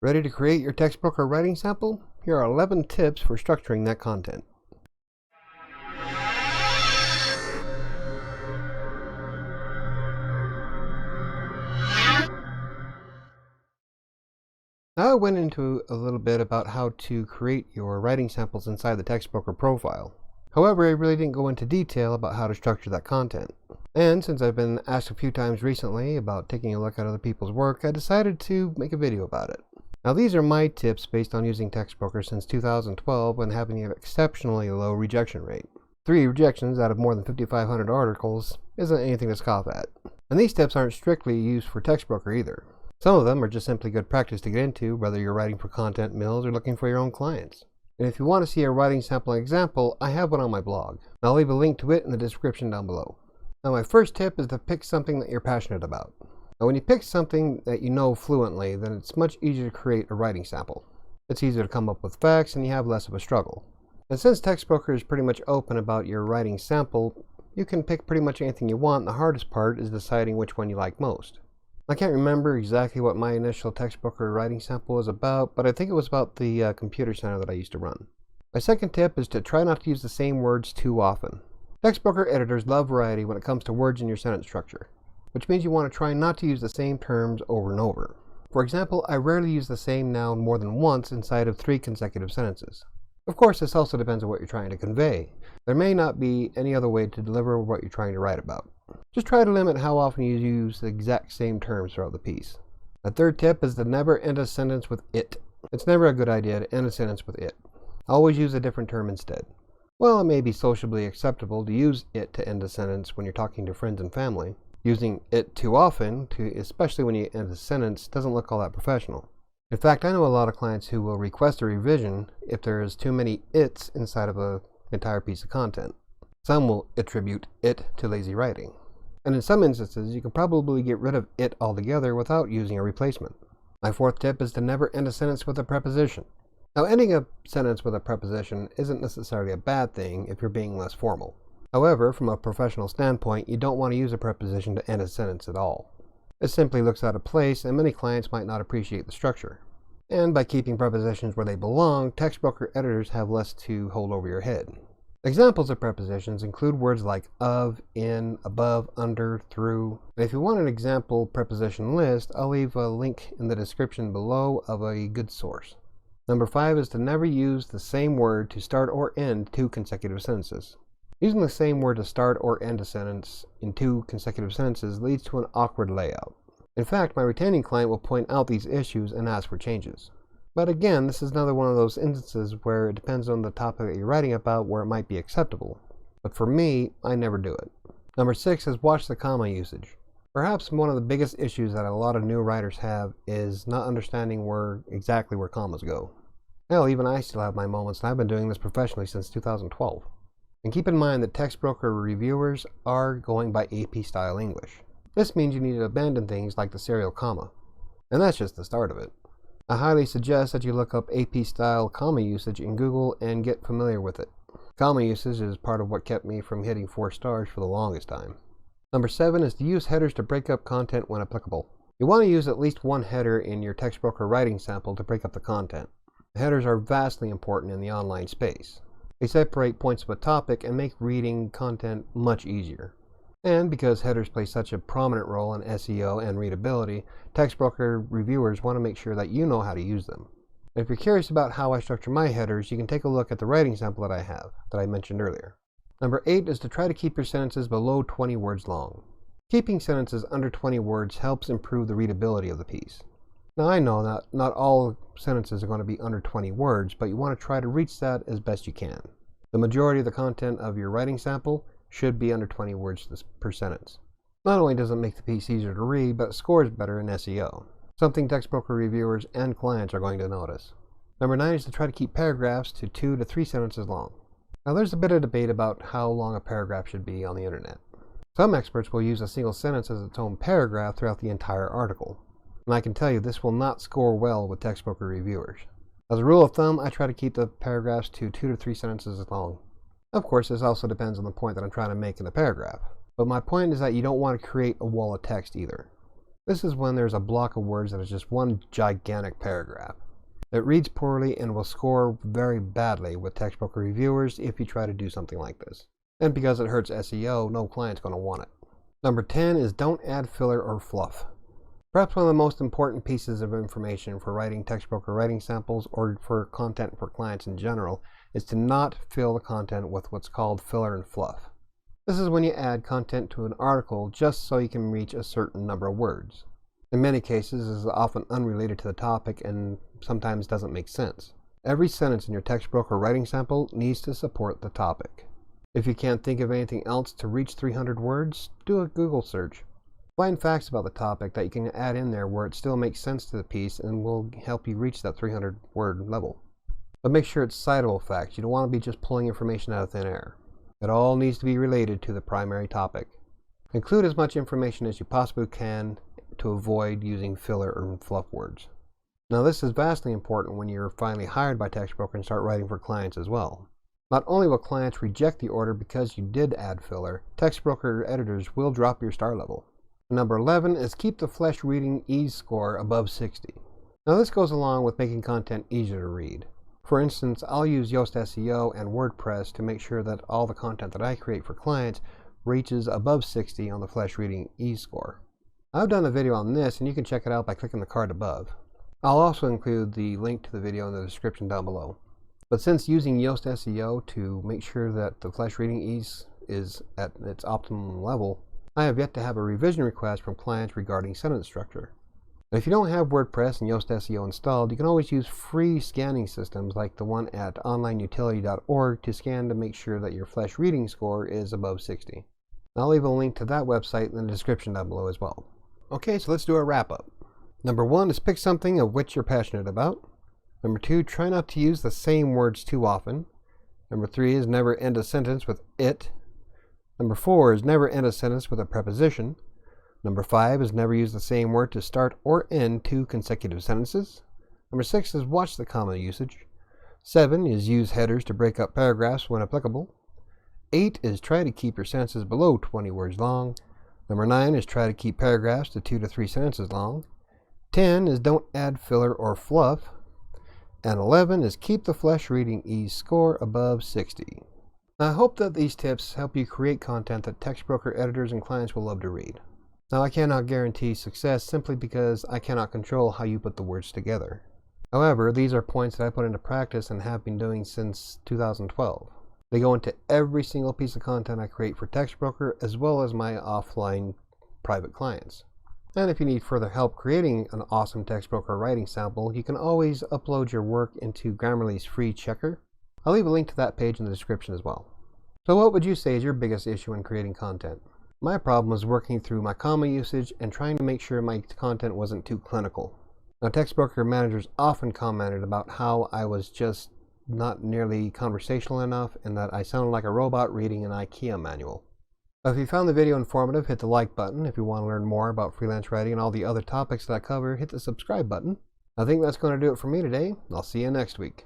Ready to create your Textbroker writing sample? Here are 11 tips for structuring that content. Now I went into a little bit about how to create your writing samples inside the Textbroker profile. However, I really didn't go into detail about how to structure that content. And since I've been asked a few times recently about taking a look at other people's work, I decided to make a video about it. Now these are my tips based on using Textbroker since 2012 and having an exceptionally low rejection rate. 3 rejections out of more than 5,500 articles isn't anything to scoff at. And these tips aren't strictly used for Textbroker either. Some of them are just simply good practice to get into, whether you're writing for content mills or looking for your own clients. And if you want to see a writing sample example, I have one on my blog. I'll leave a link to it in the description down below. Now my first tip is to pick something that you're passionate about. Now when you pick something that you know fluently, then it's much easier to create a writing sample. It's easier to come up with facts and you have less of a struggle. And since Textbroker is pretty much open about your writing sample, you can pick pretty much anything you want. The hardest part is deciding which one you like most. I can't remember exactly what my initial Textbroker writing sample was about, but I think it was about the computer center that I used to run. My second tip is to try not to use the same words too often. Textbroker editors love variety when it comes to words in your sentence structure, which means you want to try not to use the same terms over and over. For example, I rarely use the same noun more than once inside of 3 consecutive sentences. Of course, this also depends on what you're trying to convey. There may not be any other way to deliver what you're trying to write about. Just try to limit how often you use the exact same terms throughout the piece. A third tip is to never end a sentence with it. It's never a good idea to end a sentence with it. Always use a different term instead. While it may be sociably acceptable to use it to end a sentence when you're talking to friends and family, using it too often, especially when you end a sentence, doesn't look all that professional. In fact, I know a lot of clients who will request a revision if there is too many it's inside of an entire piece of content. Some will attribute it to lazy writing. And in some instances, you can probably get rid of it altogether without using a replacement. My fourth tip is to never end a sentence with a preposition. Now, ending a sentence with a preposition isn't necessarily a bad thing if you're being less formal. However, from a professional standpoint, you don't want to use a preposition to end a sentence at all. It simply looks out of place, and many clients might not appreciate the structure. And by keeping prepositions where they belong, Textbroker editors have less to hold over your head. Examples of prepositions include words like of, in, above, under, through. And if you want an example preposition list, I'll leave a link in the description below of a good source. Number 5 is to never use the same word to start or end 2 consecutive sentences. Using the same word to start or end a sentence in 2 consecutive sentences leads to an awkward layout. In fact, my retaining client will point out these issues and ask for changes. But again, this is another one of those instances where it depends on the topic that you're writing about where it might be acceptable. But for me, I never do it. Number 6 is watch the comma usage. Perhaps one of the biggest issues that a lot of new writers have is not understanding exactly where commas go. Hell, even I still have my moments, and I've been doing this professionally since 2012. And keep in mind that Textbroker reviewers are going by AP style English. This means you need to abandon things like the serial comma. And that's just the start of it. I highly suggest that you look up AP style comma usage in Google and get familiar with it. Comma usage is part of what kept me from hitting 4 stars for the longest time. Number 7 is to use headers to break up content when applicable. You want to use at least one header in your Textbroker writing sample to break up the content. The headers are vastly important in the online space. They separate points of a topic and make reading content much easier. And because headers play such a prominent role in SEO and readability, Textbroker reviewers want to make sure that you know how to use them. And if you're curious about how I structure my headers, you can take a look at the writing sample that I have, that I mentioned earlier. Number 8 is to try to keep your sentences below 20 words long. Keeping sentences under 20 words helps improve the readability of the piece. Now I know that not all sentences are going to be under 20 words, but you want to try to reach that as best you can. The majority of the content of your writing sample should be under 20 words per sentence. Not only does it make the piece easier to read, but it scores better in SEO, something Textbroker reviewers and clients are going to notice. Number 9 is to try to keep paragraphs to 2 to 3 sentences long. Now there's a bit of debate about how long a paragraph should be on the internet. Some experts will use a single sentence as its own paragraph throughout the entire article. And I can tell you this will not score well with Textbroker reviewers. As a rule of thumb, I try to keep the paragraphs to 2 to 3 sentences long. Of course, this also depends on the point that I'm trying to make in the paragraph. But my point is that you don't want to create a wall of text either. This is when there's a block of words that is just one gigantic paragraph. It reads poorly and will score very badly with Textbroker reviewers if you try to do something like this. And because it hurts SEO, no client's going to want it. Number 10 is don't add filler or fluff. Perhaps one of the most important pieces of information for writing Textbroker writing samples or for content for clients in general is to not fill the content with what's called filler and fluff. This is when you add content to an article just so you can reach a certain number of words. In many cases, this is often unrelated to the topic and sometimes doesn't make sense. Every sentence in your Textbroker writing sample needs to support the topic. If you can't think of anything else to reach 300 words, do a Google search. Find facts about the topic that you can add in there where it still makes sense to the piece and will help you reach that 300 word level. But make sure it's citable facts. You don't want to be just pulling information out of thin air. It all needs to be related to the primary topic. Include as much information as you possibly can to avoid using filler or fluff words. Now this is vastly important when you're finally hired by Textbroker and start writing for clients as well. Not only will clients reject the order because you did add filler, Textbroker editors will drop your star level. Number 11 is keep the Flesch reading ease score above 60. Now this goes along with making content easier to read. For instance, I'll use Yoast SEO and WordPress to make sure that all the content that I create for clients reaches above 60 on the Flesch reading ease score. I've done a video on this and you can check it out by clicking the card above. I'll also include the link to the video in the description down below. But since using Yoast SEO to make sure that the Flesch reading ease is at its optimum level, I have yet to have a revision request from clients regarding sentence structure. And if you don't have WordPress and Yoast SEO installed, you can always use free scanning systems like the one at onlineutility.org to scan to make sure that your Flesch reading score is above 60. I'll leave a link to that website in the description down below as well. Okay, so let's do a wrap up. Number 1 is pick something of which you're passionate about. Number 2, try not to use the same words too often. Number 3 is never end a sentence with it. Number 4 is never end a sentence with a preposition. Number 5 is never use the same word to start or end 2 consecutive sentences. Number 6 is watch the comma usage. 7 is use headers to break up paragraphs when applicable. 8 is try to keep your sentences below 20 words long. Number 9 is try to keep paragraphs to 2 to 3 sentences long. 10 is don't add filler or fluff. And 11 is keep the Flesch reading ease score above 60. I hope that these tips help you create content that Textbroker editors and clients will love to read. Now I cannot guarantee success simply because I cannot control how you put the words together. However, these are points that I put into practice and have been doing since 2012. They go into every single piece of content I create for Textbroker as well as my offline private clients. And if you need further help creating an awesome Textbroker writing sample, you can always upload your work into Grammarly's free checker. I'll leave a link to that page in the description as well. So what would you say is your biggest issue in creating content? My problem was working through my comma usage and trying to make sure my content wasn't too clinical. Now Textbroker managers often commented about how I was just not nearly conversational enough and that I sounded like a robot reading an IKEA manual. If you found the video informative, hit the like button. If you want to learn more about freelance writing and all the other topics that I cover, hit the subscribe button. I think that's going to do it for me today. I'll see you next week.